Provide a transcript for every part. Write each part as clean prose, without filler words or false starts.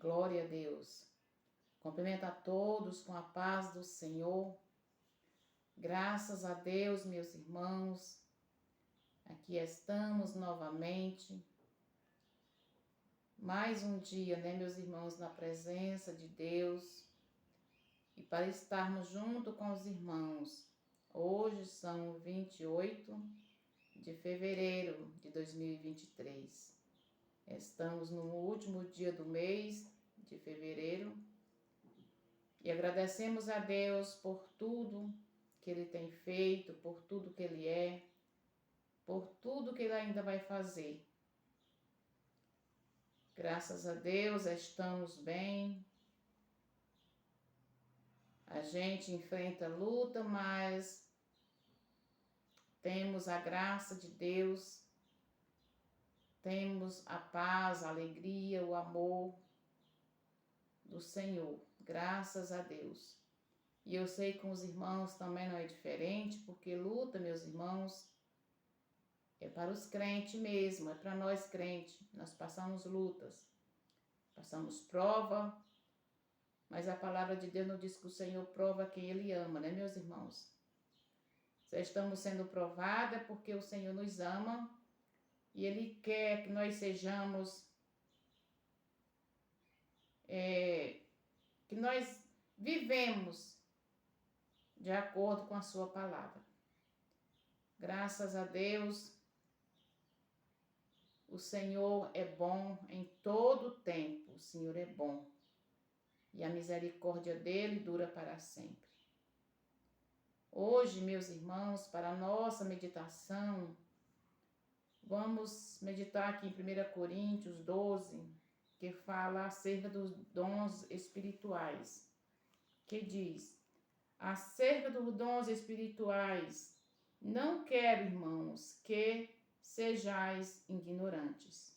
Glória a Deus. Cumprimento a todos com a paz do Senhor. Graças a Deus, meus irmãos. Aqui estamos novamente. Mais um dia, meus irmãos, na presença de Deus. E para estarmos junto com os irmãos. Hoje são 28 de fevereiro de 2023. Estamos no último dia do mês de fevereiro e agradecemos a Deus por tudo que Ele tem feito, por tudo que Ele é, por tudo que Ele ainda vai fazer. Graças a Deus estamos bem. A gente enfrenta luta, mas temos a graça de Deus. Temos a paz, a alegria, o amor do Senhor, graças a Deus. E eu sei que com os irmãos também não é diferente, porque luta, meus irmãos, é para os crentes mesmo, é para nós crentes. Nós passamos lutas, passamos prova, mas a palavra de Deus nos diz que o Senhor prova quem Ele ama, meus irmãos? Se estamos sendo provados é porque o Senhor nos ama e Ele quer que nós sejamos, que nós vivemos de acordo com a sua palavra. Graças a Deus, o Senhor é bom em todo o tempo, o Senhor é bom. E a misericórdia dele dura para sempre. Hoje, meus irmãos, para a nossa meditação, vamos meditar aqui em 1 Coríntios 12, que fala acerca dos dons espirituais, que diz: acerca dos dons espirituais, não quero, irmãos, que sejais ignorantes.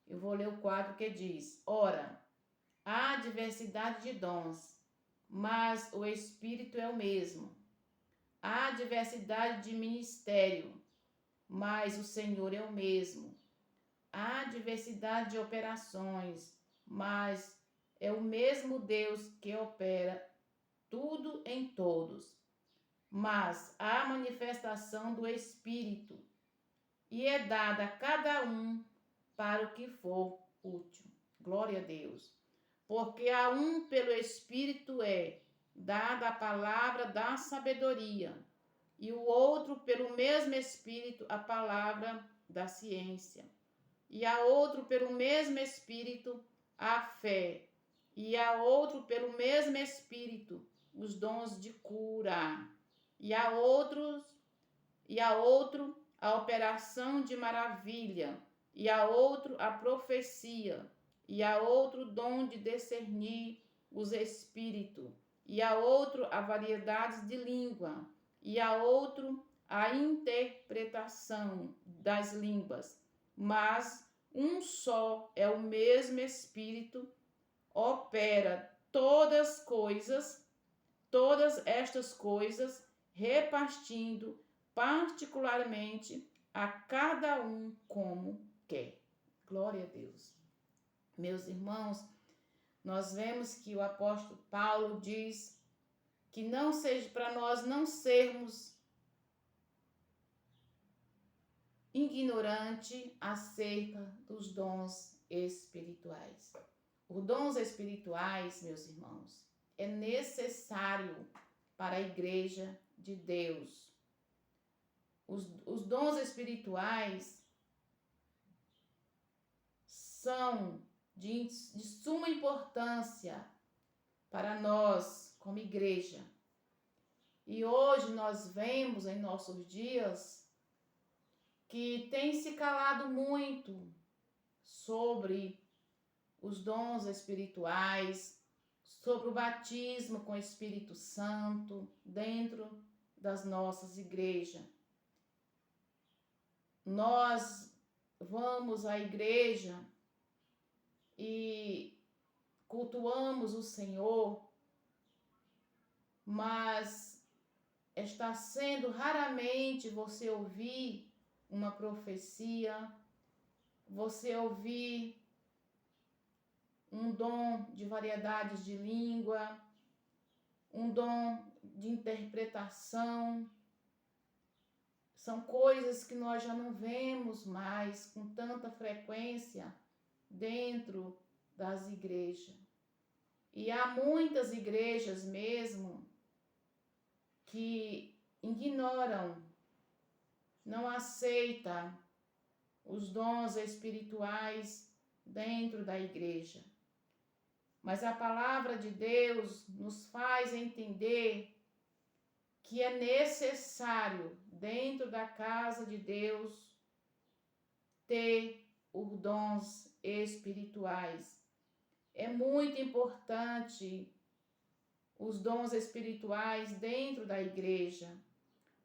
Eu vou ler o quadro que diz: ora, há diversidade de dons, mas o Espírito é o mesmo. Há diversidade de ministério, mas o Senhor é o mesmo. Há diversidade de operações, mas é o mesmo Deus que opera tudo em todos. Mas há manifestação do Espírito, e é dada a cada um para o que for útil. Glória a Deus. Porque a um pelo Espírito é dada a palavra da sabedoria, e o outro pelo mesmo Espírito a palavra da ciência, e a outro pelo mesmo Espírito a fé, e a outro pelo mesmo Espírito os dons de cura, e a outro a operação de maravilha, e a outro a profecia, e a outro dom de discernir os espíritos, e a outro a variedades de língua, e a outro a interpretação das línguas. Mas um só é o mesmo Espírito, opera todas estas coisas, repartindo particularmente a cada um como quer. Glória a Deus. Meus irmãos, nós vemos que o apóstolo Paulo diz que não seja para nós não sermos ignorantes acerca dos dons espirituais. Os dons espirituais, meus irmãos, é necessário para a igreja de Deus. Os dons espirituais são de suma importância para nós como igreja. E hoje nós vemos em nossos dias que tem se calado muito sobre os dons espirituais, sobre o batismo com o Espírito Santo dentro das nossas igrejas. Nós vamos à igreja e cultuamos o Senhor, mas está sendo raramente você ouvir uma profecia, você ouvir um dom de variedades de língua, um dom de interpretação. São coisas que nós já não vemos mais com tanta frequência dentro das igrejas. E há muitas igrejas mesmo que ignoram, não aceitam os dons espirituais dentro da igreja. Mas a palavra de Deus nos faz entender que é necessário, dentro da casa de Deus, ter os dons espirituais. É muito importante os dons espirituais dentro da igreja,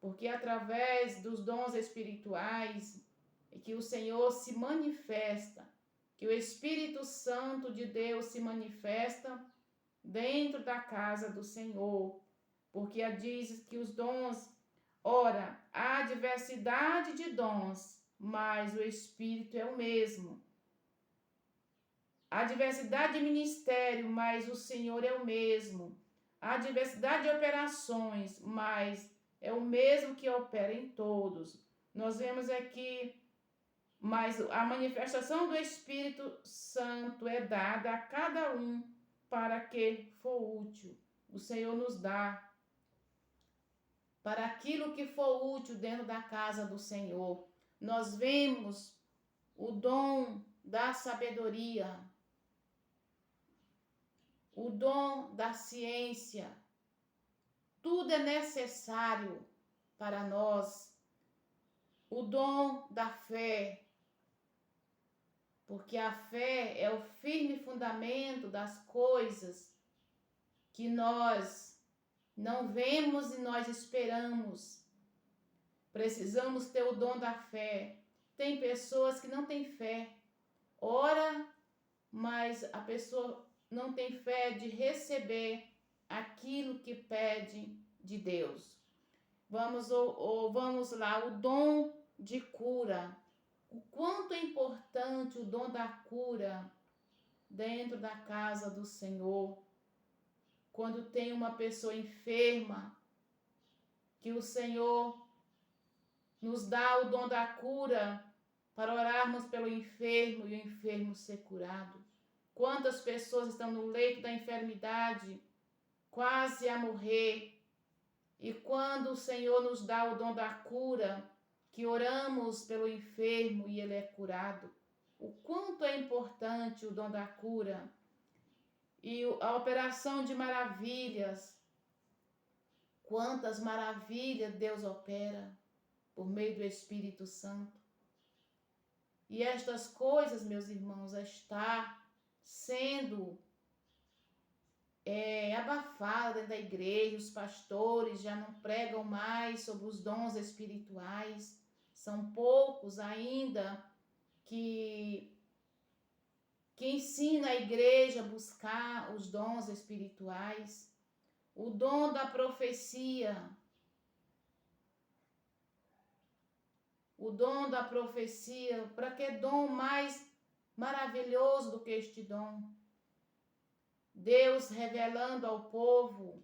porque através dos dons espirituais é que o Senhor se manifesta, que o Espírito Santo de Deus se manifesta dentro da casa do Senhor, porque diz que os dons, ora, há diversidade de dons, mas o Espírito é o mesmo. Há diversidade de ministério, mas o Senhor é o mesmo. Há diversidade de operações, mas é o mesmo que opera em todos. Nós vemos aqui, mas a manifestação do Espírito Santo é dada a cada um para que for útil. O Senhor nos dá para aquilo que for útil dentro da casa do Senhor. Nós vemos o dom da sabedoria, o dom da ciência. Tudo é necessário para nós. O dom da fé, porque a fé é o firme fundamento das coisas que nós não vemos e nós esperamos. Precisamos ter o dom da fé. Tem pessoas que não têm fé. Ora, mas a pessoa não tem fé de receber aquilo que pede de Deus. Vamos lá, o dom de cura. O quanto é importante o dom da cura dentro da casa do Senhor. Quando tem uma pessoa enferma, que o Senhor nos dá o dom da cura para orarmos pelo enfermo e o enfermo ser curado. Quantas pessoas estão no leito da enfermidade, quase a morrer, e quando o Senhor nos dá o dom da cura, que oramos pelo enfermo e ele é curado. O quanto é importante o dom da cura e a operação de maravilhas. Quantas maravilhas Deus opera por meio do Espírito Santo. E estas coisas, meus irmãos, está sendo abafada dentro da igreja. Os pastores já não pregam mais sobre os dons espirituais. São poucos ainda que ensina a igreja a buscar os dons espirituais. O dom da profecia. O dom da profecia, para que dom mais maravilhoso do que este dom? Deus revelando ao povo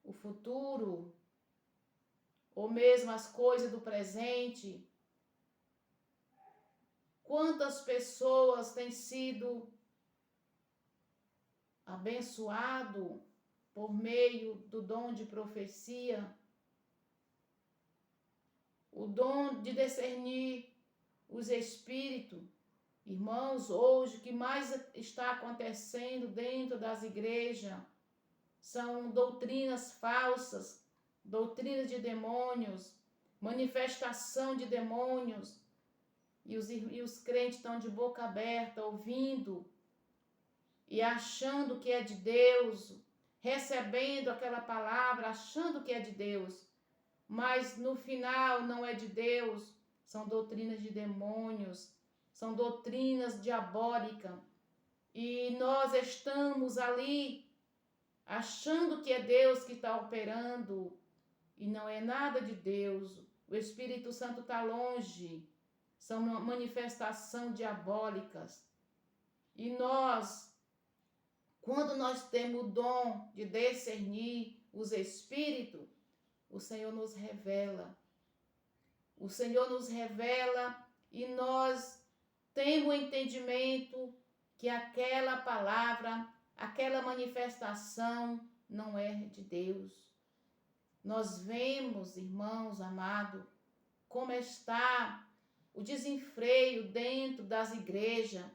o futuro, ou mesmo as coisas do presente. Quantas pessoas têm sido abençoado por meio do dom de profecia? O dom de discernir os espíritos. Irmãos, hoje o que mais está acontecendo dentro das igrejas são doutrinas falsas, doutrinas de demônios, manifestação de demônios, e os crentes estão de boca aberta, ouvindo e achando que é de Deus, recebendo aquela palavra, achando que é de Deus, mas no final não é de Deus, são doutrinas de demônios, são doutrinas diabólicas, e nós estamos ali achando que é Deus que está operando, e não é nada de Deus. O Espírito Santo está longe, são manifestações diabólicas. E nós, quando nós temos o dom de discernir os espíritos, o Senhor nos revela. O Senhor nos revela e nós temos o entendimento que aquela palavra, aquela manifestação não é de Deus. Nós vemos, irmãos amados, como está o desenfreio dentro das igrejas,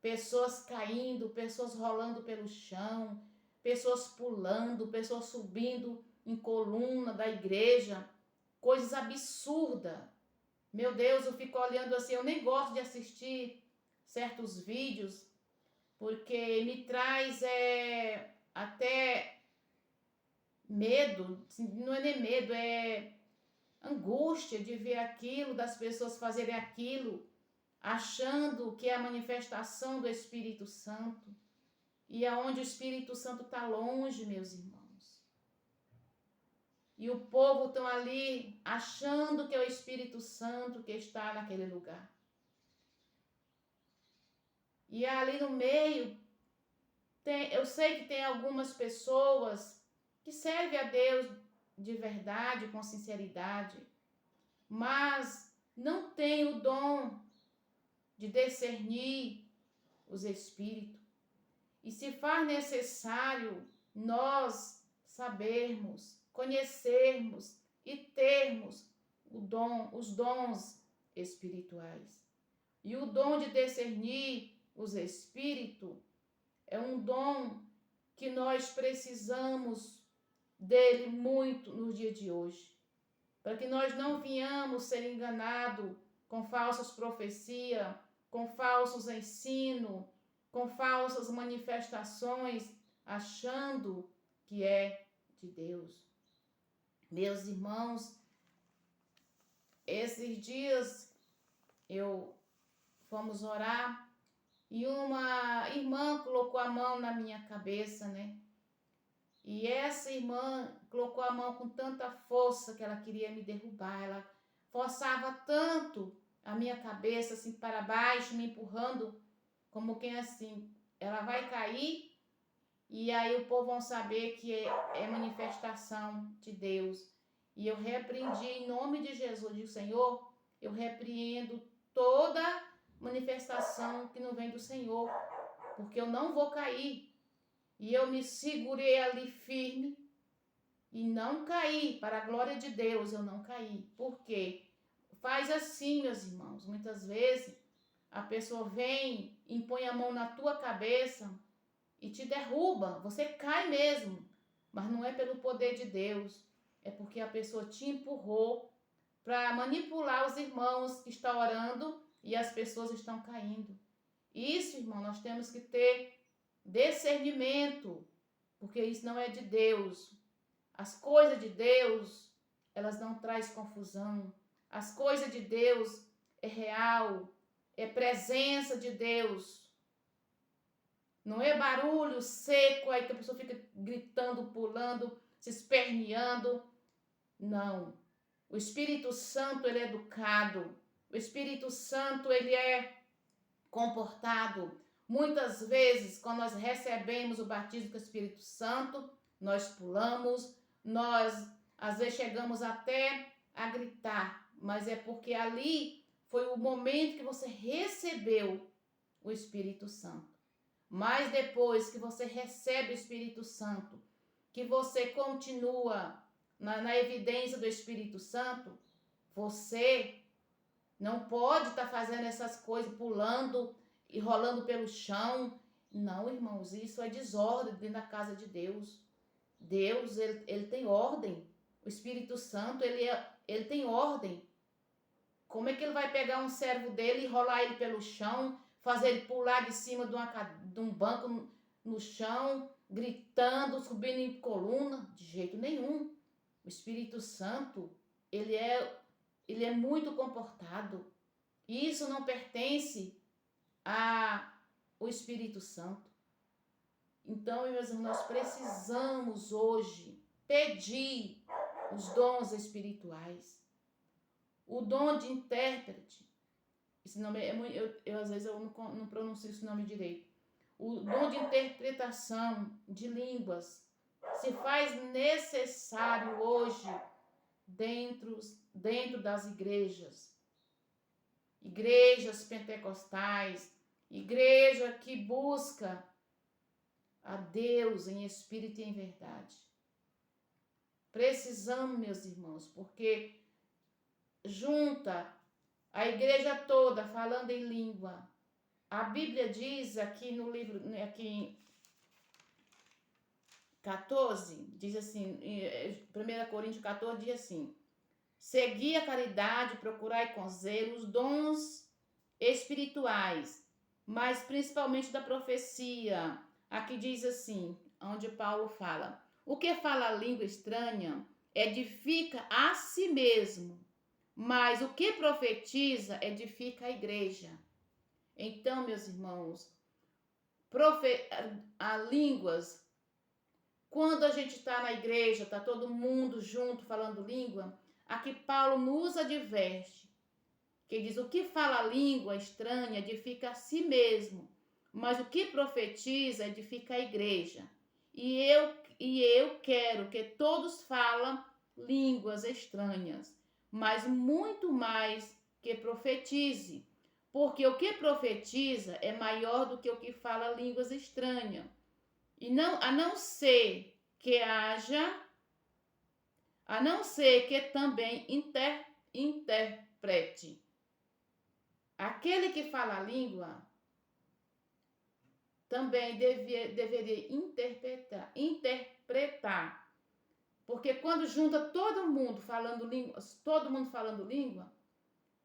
pessoas caindo, pessoas rolando pelo chão, pessoas pulando, pessoas subindo em coluna da igreja, coisas absurdas. Meu Deus, eu fico olhando assim, eu nem gosto de assistir certos vídeos, porque me traz até medo, não é nem medo, é angústia de ver aquilo, das pessoas fazerem aquilo, achando que é a manifestação do Espírito Santo, e aonde o Espírito Santo está longe, meus irmãos. E o povo estão ali achando que é o Espírito Santo que está naquele lugar. E ali no meio, eu sei que tem algumas pessoas que servem a Deus de verdade, com sinceridade, mas não tem o dom de discernir os espíritos. E se faz necessário nós sabermos, conhecermos e termos os dons espirituais. E o dom de discernir os espíritos é um dom que nós precisamos dele muito no dia de hoje, para que nós não venhamos ser enganados com falsas profecias, com falsos ensinos, com falsas manifestações, achando que é de Deus. Meus irmãos, esses dias fomos orar e uma irmã colocou a mão na minha cabeça, né? E essa irmã colocou a mão com tanta força que ela queria me derrubar. Ela forçava tanto a minha cabeça assim para baixo, me empurrando, como quem assim, ela vai cair e aí o povo vão saber que é manifestação de Deus. E eu repreendi em nome de Jesus, digo, Senhor, eu repreendo toda manifestação que não vem do Senhor, porque eu não vou cair. E eu me segurei ali firme e não caí, para a glória de Deus eu não caí. Por quê? Faz assim, meus irmãos, muitas vezes a pessoa vem, impõe a mão na tua cabeça e te derruba, você cai mesmo, mas não é pelo poder de Deus, é porque a pessoa te empurrou para manipular os irmãos que estão orando e as pessoas estão caindo. Isso, irmão, nós temos que ter discernimento, porque isso não é de Deus. As coisas de Deus, elas não trazem confusão. As coisas de Deus é real, é presença de Deus. Não é barulho seco aí que a pessoa fica gritando, pulando, se esperneando. Não. O Espírito Santo, ele é educado. O Espírito Santo, ele é comportado. Muitas vezes, quando nós recebemos o batismo com o Espírito Santo, nós pulamos, nós às vezes chegamos até a gritar, mas é porque ali foi o momento que você recebeu o Espírito Santo. Mas depois que você recebe o Espírito Santo, que você continua na evidência do Espírito Santo, você não pode estar fazendo essas coisas, pulando e rolando pelo chão. Não, irmãos, isso é desordem dentro da casa de Deus. Deus, ele tem ordem. O Espírito Santo, ele tem ordem. Como é que ele vai pegar um servo dele e rolar ele pelo chão, fazer ele pular de cima de um banco no chão, gritando, subindo em coluna? De jeito nenhum. O Espírito Santo, ele é muito comportado. Isso não pertence ao Espírito Santo. Então, meus irmãos, nós precisamos hoje pedir os dons espirituais. O dom de intérprete. Esse nome às vezes eu não pronuncio esse nome direito. o dom de interpretação de línguas se faz necessário hoje dentro das igrejas pentecostais, igreja que busca a Deus em espírito e em verdade. Precisamos, meus irmãos, porque junta a igreja toda falando em língua. A Bíblia diz aqui no livro, aqui em 14, diz assim, 1 Coríntios 14 diz assim: segui a caridade, procurai com zelo os dons espirituais, mas principalmente da profecia. Aqui diz assim, onde Paulo fala: o que fala a língua estranha edifica a si mesmo, mas o que profetiza edifica a igreja. Então, meus irmãos, a línguas, quando a gente está na igreja, está todo mundo junto falando língua, aqui Paulo nos adverte, que diz: o que fala a língua estranha edifica a si mesmo, mas o que profetiza edifica a igreja. E eu quero que todos falem línguas estranhas, mas muito mais que profetize, porque o que profetiza é maior do que o que fala línguas estranhas. E a não ser que também interprete. Aquele que fala a língua também deveria interpretar. Porque quando junta todo mundo falando língua,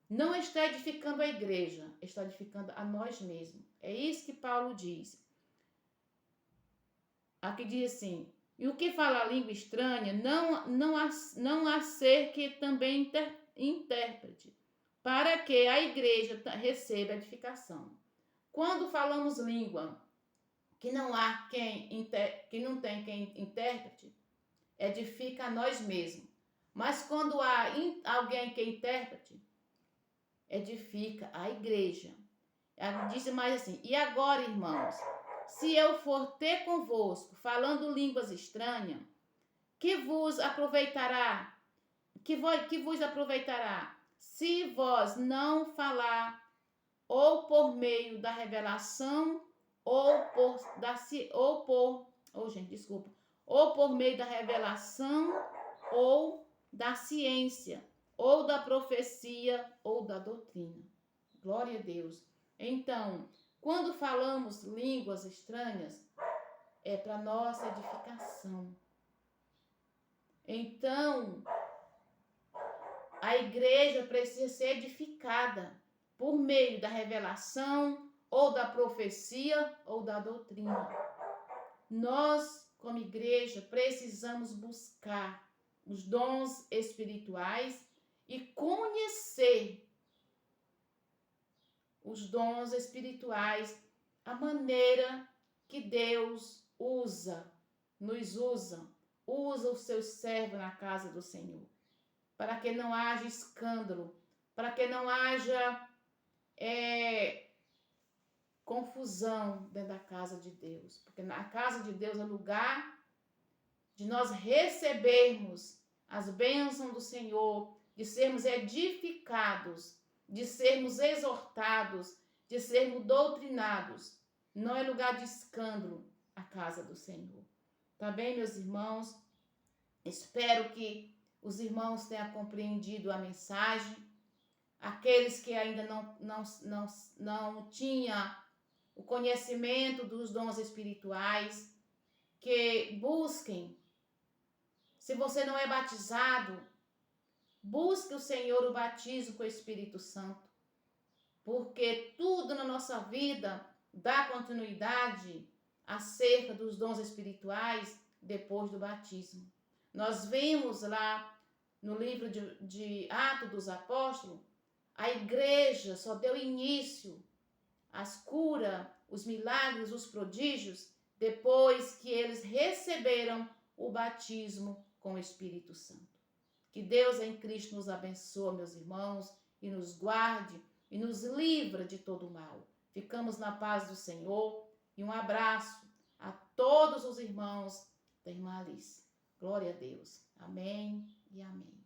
não está edificando a igreja, está edificando a nós mesmos. É isso que Paulo diz. Aqui diz assim: e o que fala a língua estranha, não há ser que também intérprete, para que a igreja receba edificação. Quando falamos língua que não tem quem interprete, edifica a nós mesmos. Mas quando há alguém que interprete, edifica a igreja. Diz mais assim: e agora, irmãos, se eu for ter convosco falando línguas estranhas, que vos aproveitará? Que vos aproveitará se vós não falar ou por meio da revelação ou por meio da revelação ou da ciência ou da profecia ou da doutrina. Glória a Deus. Então, quando falamos línguas estranhas, é para nossa edificação. Então, a igreja precisa ser edificada por meio da revelação, ou da profecia, ou da doutrina. Nós, como igreja, precisamos buscar os dons espirituais e conhecer os dons espirituais, a maneira que Deus nos usa os seus servos na casa do Senhor, para que não haja escândalo, para que não haja confusão dentro da casa de Deus, porque na casa de Deus é lugar de nós recebermos as bênçãos do Senhor, de sermos edificados, de sermos exortados, de sermos doutrinados. Não é lugar de escândalo a casa do Senhor. Tá bem, meus irmãos? Espero que os irmãos tenham compreendido a mensagem. Aqueles que ainda não tinham o conhecimento dos dons espirituais, que busquem. Se você não é batizado, busque o Senhor o batismo com o Espírito Santo, porque tudo na nossa vida dá continuidade acerca dos dons espirituais depois do batismo. Nós vimos lá no livro de Atos dos Apóstolos, a igreja só deu início às curas, os milagres, os prodígios, depois que eles receberam o batismo com o Espírito Santo. Que Deus em Cristo nos abençoe, meus irmãos, e nos guarde e nos livra de todo mal. Ficamos na paz do Senhor. E um abraço a todos os irmãos da irmã Alice. Glória a Deus. Amém e amém.